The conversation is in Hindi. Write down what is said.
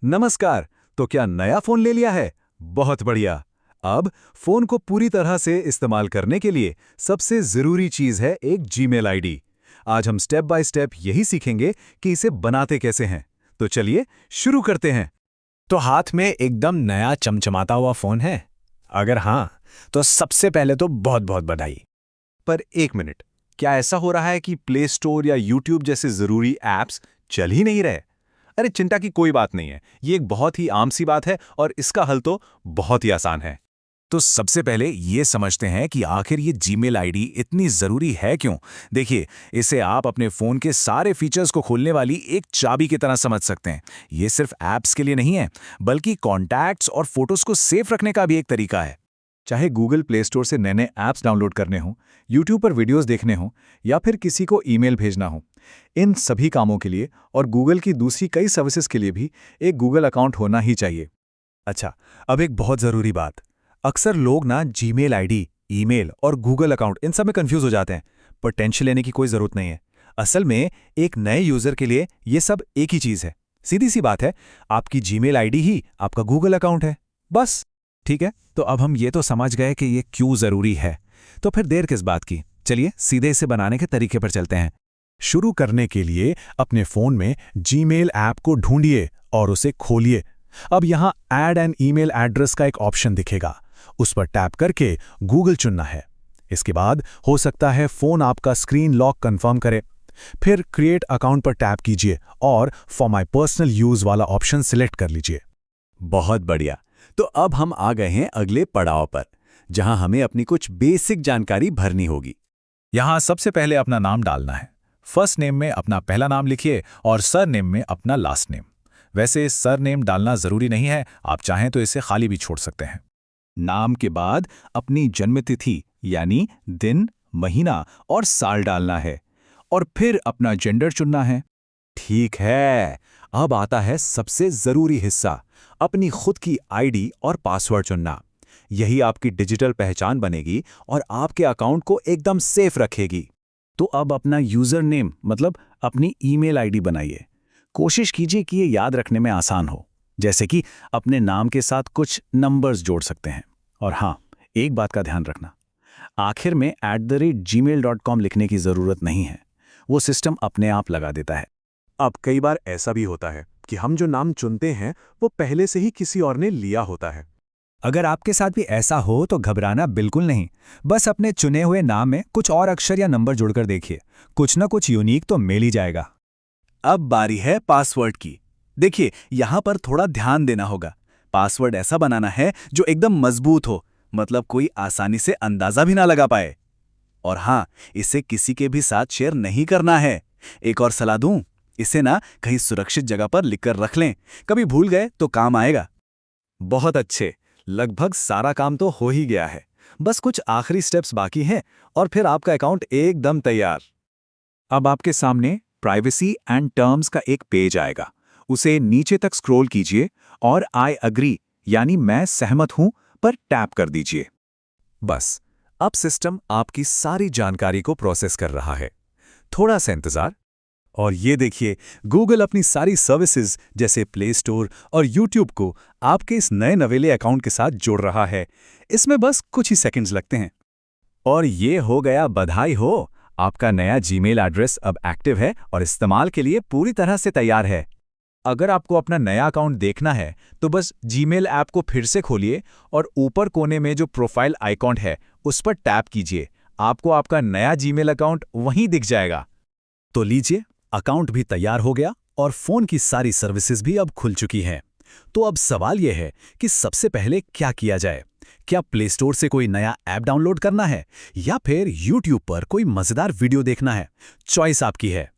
नमस्कार। तो क्या नया फोन ले लिया है? बहुत बढ़िया। अब फोन को पूरी तरह से इस्तेमाल करने के लिए सबसे जरूरी चीज है एक जीमेल आईडी। आज हम स्टेप बाय स्टेप यही सीखेंगे कि इसे बनाते कैसे हैं। तो चलिए शुरू करते हैं। तो हाथ में एकदम नया चमचमाता हुआ फोन है? अगर हाँ, तो सबसे पहले तो बहुत बहुत बधाई। पर एक मिनट, क्या ऐसा हो रहा है कि प्ले स्टोर या यूट्यूब जैसे जरूरी ऐप्स चल ही नहीं रहे? अरे चिंता की कोई बात नहीं है, ये एक बहुत ही आम सी बात है और इसका हल तो बहुत ही आसान है। तो सबसे पहले ये समझते हैं कि आखिर ये जीमेल आईडी इतनी ज़रूरी है क्यों। देखिए, इसे आप अपने फ़ोन के सारे फीचर्स को खोलने वाली एक चाबी की तरह समझ सकते हैं। ये सिर्फ ऐप्स के लिए नहीं है, बल्कि कॉन्टैक्ट्स और फोटोज़ को सेफ रखने का भी एक तरीका है। चाहे गूगल प्ले स्टोर से नए नए ऐप्स डाउनलोड करने हों, यूट्यूब पर वीडियोस देखने हों या फिर किसी को ईमेल भेजना हो, इन सभी कामों के लिए और गूगल की दूसरी कई सर्विसेज के लिए भी एक गूगल अकाउंट होना ही चाहिए। अच्छा, अब एक बहुत ज़रूरी बात। अक्सर लोग ना जीमेल आईडी, ईमेल और गूगल अकाउंट इन सब में कंफ्यूज हो जाते हैं, पर टेंशन लेने की कोई ज़रूरत नहीं है। असल में एक नए यूज़र के लिए ये सब एक ही चीज़ है। सीधी सी बात है, आपकी जीमेल आईडी ही आपका गूगल अकाउंट है, बस। ठीक है, तो अब हम ये तो समझ गए कि ये क्यों ज़रूरी है, तो फिर देर किस बात की। चलिए सीधे इसे बनाने के तरीके पर चलते हैं। शुरू करने के लिए अपने फ़ोन में जीमेल ऐप को ढूंढिए और उसे खोलिए। अब यहाँ ऐड एन ईमेल एड्रेस का एक ऑप्शन दिखेगा, उस पर टैप करके गूगल चुनना है। इसके बाद हो सकता है फ़ोन आपका स्क्रीन लॉक कंफर्म करे। फिर क्रिएट अकाउंट पर टैप कीजिए और फॉर माई पर्सनल यूज़ वाला ऑप्शन सिलेक्ट कर लीजिए। बहुत बढ़िया। तो अब हम आ गए हैं अगले पड़ाव पर, जहां हमें अपनी कुछ बेसिक जानकारी भरनी होगी। यहाँ सबसे पहले अपना नाम डालना है। फर्स्ट नेम में अपना पहला नाम लिखिए और सर नेम में अपना लास्ट नेम। वैसे सर नेम डालना ज़रूरी नहीं है, आप चाहें तो इसे खाली भी छोड़ सकते हैं। नाम के बाद अपनी जन्मतिथि यानी दिन, महीना और साल डालना है और फिर अपना जेंडर चुनना है। ठीक है, अब आता है सबसे जरूरी हिस्सा, अपनी खुद की आईडी और पासवर्ड चुनना। यही आपकी डिजिटल पहचान बनेगी और आपके अकाउंट को एकदम सेफ रखेगी। तो अब अपना यूज़र नेम मतलब अपनी ईमेल आईडी बनाइए। कोशिश कीजिए कि ये याद रखने में आसान हो, जैसे कि अपने नाम के साथ कुछ नंबर्स जोड़ सकते हैं। और हाँ, एक बात का ध्यान रखना, आखिर में @gmail.com लिखने की ज़रूरत नहीं है, वो सिस्टम अपने आप लगा देता है। अब कई बार ऐसा भी होता है कि हम जो नाम चुनते हैं वो पहले से ही किसी और ने लिया होता है। अगर आपके साथ भी ऐसा हो तो घबराना बिल्कुल नहीं। बस अपने चुने हुए नाम में कुछ और अक्षर या नंबर जोड़कर देखिए, कुछ ना कुछ यूनिक तो मिल ही जाएगा। अब बारी है पासवर्ड की। देखिए, यहाँ पर थोड़ा ध्यान देना होगा। पासवर्ड ऐसा बनाना है जो एकदम मजबूत हो, मतलब कोई आसानी से अंदाजा भी ना लगा पाए। और हाँ, इसे किसी के भी साथ शेयर नहीं करना है। एक और सलाह दूं, इसे ना कहीं सुरक्षित जगह पर लिखकर रख लें, कभी भूल गए तो काम आएगा। बहुत अच्छे, लगभग सारा काम तो हो ही गया है। बस कुछ आखिरी स्टेप्स बाकी हैं और फिर आपका अकाउंट एकदम तैयार। अब आपके सामने प्राइवेसी एंड टर्म्स का एक पेज आएगा। उसे नीचे तक स्क्रॉल कीजिए और आई अग्री यानी मैं सहमत हूं पर टैप कर दीजिए। बस, अब सिस्टम आपकी सारी जानकारी को प्रोसेस कर रहा है। थोड़ा सा इंतजार और ये देखिए, गूगल अपनी सारी सर्विसेज जैसे प्ले स्टोर और यूट्यूब को आपके इस नए नवेले अकाउंट के साथ जोड़ रहा है। इसमें बस कुछ ही सेकंड्स लगते हैं और ये हो गया, बधाई हो, आपका नया जीमेल एड्रेस अब एक्टिव है और इस्तेमाल के लिए पूरी तरह से तैयार है। अगर आपको अपना नया अकाउंट देखना है तो बस जीमेल ऐप को फिर से खोलिए और ऊपर कोने में जो प्रोफाइल आइकॉन है उस पर टैप कीजिए। आपको आपका नया जीमेल अकाउंट वहीं दिख जाएगा। तो लीजिए, अकाउंट भी तैयार हो गया और फ़ोन की सारी सर्विसेज भी अब खुल चुकी हैं। तो अब सवाल यह है कि सबसे पहले क्या किया जाए। क्या प्ले स्टोर से कोई नया ऐप डाउनलोड करना है या फिर यूट्यूब पर कोई मज़ेदार वीडियो देखना है? चॉइस आपकी है।